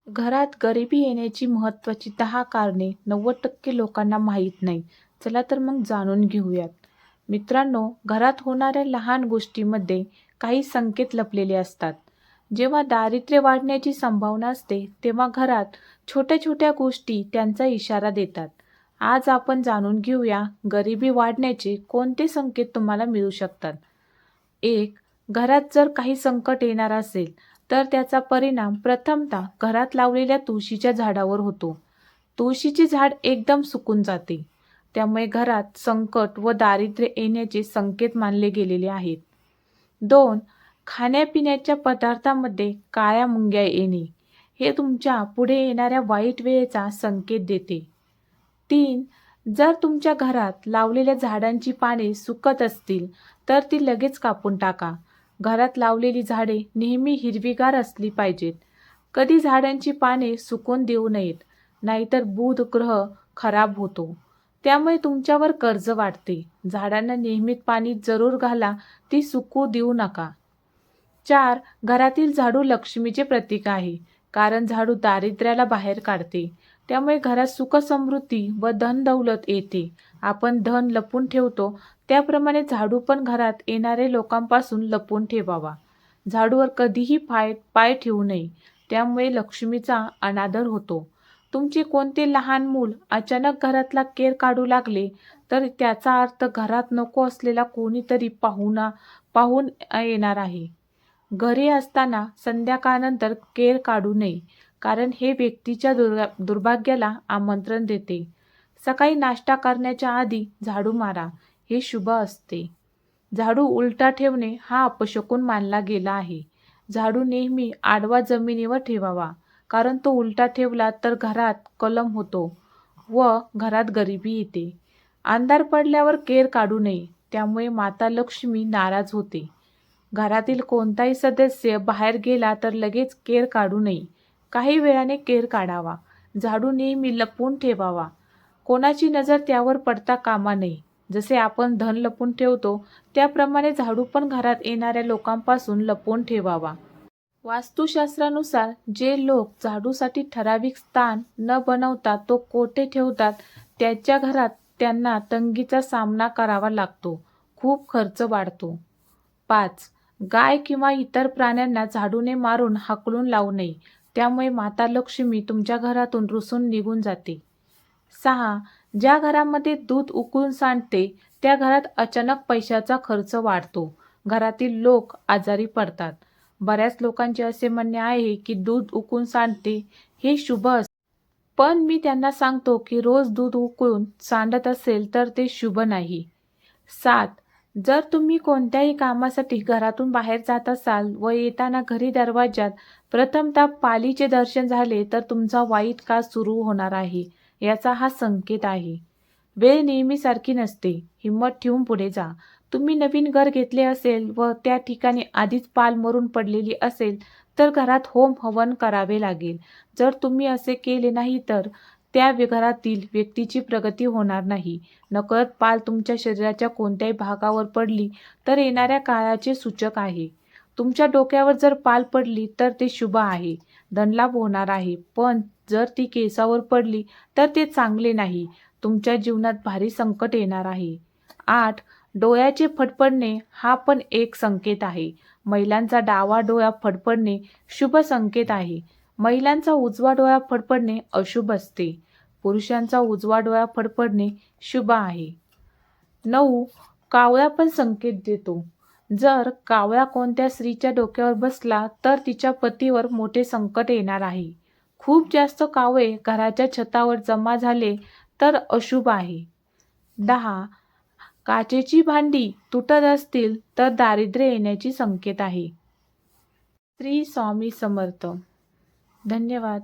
घरात गरिबी येण्याची महत्त्वाची 10 कारणे 90% लोकांना माहीत नाही. चला तर मग जाणून घेऊयात. मित्रांनो, घरात होणाऱ्या लहान गोष्टींमध्ये काही संकेत लपलेले असतात. जेव्हा दारिद्र्य वाढण्याची संभावना असते, तेव्हा घरात छोट्या-छोट्या गोष्टी त्यांचा इशारा देतात. आज आपण जाणून घेऊया गरिबी वाढण्याचे कोणते संकेत तुम्हाला मिळू शकतात. 1. घरात जर काही संकट येणार असेल, तर त्याचा परिणाम प्रथमतः घरात लावलेल्या तुळशीच्या झाडावर होतो. तुळशीचे झाड एकदम सुकून जाते. त्यामुळे घरात संकट व दारिद्र्य येण्याचे संकेत मानले गेलेले आहेत. 2. खाण्यापिण्याच्या पदार्थांमध्ये काळ्या मुंग्या येणे. हे तुमच्या पुढे येणाऱ्या वाईट वेळेचा संकेत देते. 3. जर तुमच्या घरात लावलेल्या झाडांची पाने सुकत असतील, तर ती लगेच कापून टाका. घरात लावलेली झाडे नेहमी हिरवीगार असली पाहिजेत. कधी झाडांची पाने सुकून देऊ नयेत, नाहीतर बुध ग्रह खराब होतो. त्यामुळे तुमच्यावर कर्ज वाढते. झाडांना नियमित पाणी जरूर घाला, ती सुकू देऊ नका. 4. घरातील झाडू लक्ष्मीचे प्रतीक आहे, कारण झाडू दारिद्र्याला बाहेर काढते. त्यामुळे घरात सुख समृद्धी व धन दौलत येते. आपण धन लपून ठेवतो, त्याप्रमाणे झाडू पण घरात येणारे लोकांपासून लपून ठेवावा. झाडूवर कधीही पाय ठेवू नये, त्यामुळे लक्ष्मीचा अनादर होतो. तुमचे कोणते लहान मूल अचानक घरातला केर काढू लागले, तर त्याचा अर्थ घरात नको असलेला कोणीतरी पाहून येणार आहे. घरी असताना संध्याकाळनंतर केर काढू नये, कारण हे व्यक्तीच्या दुर्भाग्याला आमंत्रण देते. सकाळी नाश्ता करण्याच्या आधी झाडू मारा, हे शुभ असते. झाडू उलटा ठेवणे हा अपशकुन मानला गेला आहे. झाडू नेहमी आडवा जमिनीवर ठेवावा, कारण तो उलटा ठेवला तर घरात कलम होतो व घरात गरिबी येते. अंधार पडल्यावर केर काढू नये, त्यामुळे माता लक्ष्मी नाराज होते. घरातील कोणताही सदस्य बाहेर गेला तर लगेच केर काढू नये. काही वेळाने केर काढावा. झाडू नेहमी लपवून ठेवावा. कोणाची नजर त्यावर पडता कामा नये. जसे आपण धन लपवून ठेवतो, त्याप्रमाणे झाडू पण घरात येणाऱ्या लोकांपासून लपवून ठेवावा. वास्तुशास्त्रानुसार जे लोक झाडूसाठी ठराविक स्थान न बनवता तो कोठे ठेवतात, त्याच्या घरात त्यांना तंगीचा सामना करावा लागतो. खूप खर्च वाढतो. 5. गाय किंवा इतर प्राण्यांना झाडूने मारून हाकलून लावू नये, त्यामुळे माता लक्ष्मी तुमच्या घरातून रुसून निघून जाते. 6. ज्या घरामध्ये दूध उकळून सांडते, त्या घरात अचानक पैशाचा खर्च वाढतो. घरातील लोक आजारी पडतात. बऱ्याच लोकांचे असे म्हणणे आहे की दूध उकळून सांडते हे शुभ असते, पण मी त्यांना सांगतो की रोज दूध उकळून सांडत असेल तर ते शुभ नाही. 7. जर तुम्ही कोणत्याही कामासाठी घरातून बाहेर जात असाल व येताना घरी दरवाजात प्रथमतः पालीचे दर्शन झाले, तर तुमचा वाईट काळ सुरू होणार आहे, याचा हा संकेत आहे. वेळ नेहमी सारखी नसते. हिंमत ठेवून पुढे जा. तुम्ही नवीन घर घेतले असेल व त्या ठिकाणी आधीच पाल मरून पडलेली असेल, तर घरात होम हवन करावे लागेल. जर तुम्ही असे केले नाही, तर त्या घरातील व्यक्तीची प्रगती होणार नाही. नकळत पाल तुमच्या शरीराच्या कोणत्याही भागावर पडली तर येणाऱ्या काळाचे सूचक आहे. तुमच्या डोक्यावर जर पाल पडली तर ते शुभ आहे, धनलाभ होणार आहे. पण जर ती केसावर पडली तर ते चांगले नाही, तुमच्या जीवनात भारी संकट येणार आहे. 8. डोळ्याचे फडफडणे हा पण एक संकेत आहे. महिलांचा डावा डोळा फडफडणे शुभ संकेत आहे. महिलांचा उजवा डोळा फडफडणे अशुभ असते. पुरुषांचा उजवा डोळा फडफडणे शुभ आहे. 9. कावळा पण संकेत देतो. जर कावळा कोणत्या स्त्रीच्या डोक्यावर बसला तर तिच्या पतीवर मोठे संकट येणार आहे. खूप जास्त कावळे घराच्या छतावर जमा झाले तर अशुभ आहे. 10. काचेची भांडी तुटत असतील तर दारिद्र्य येण्याची संकेत आहे. श्री स्वामी समर्थ. धन्यवाद.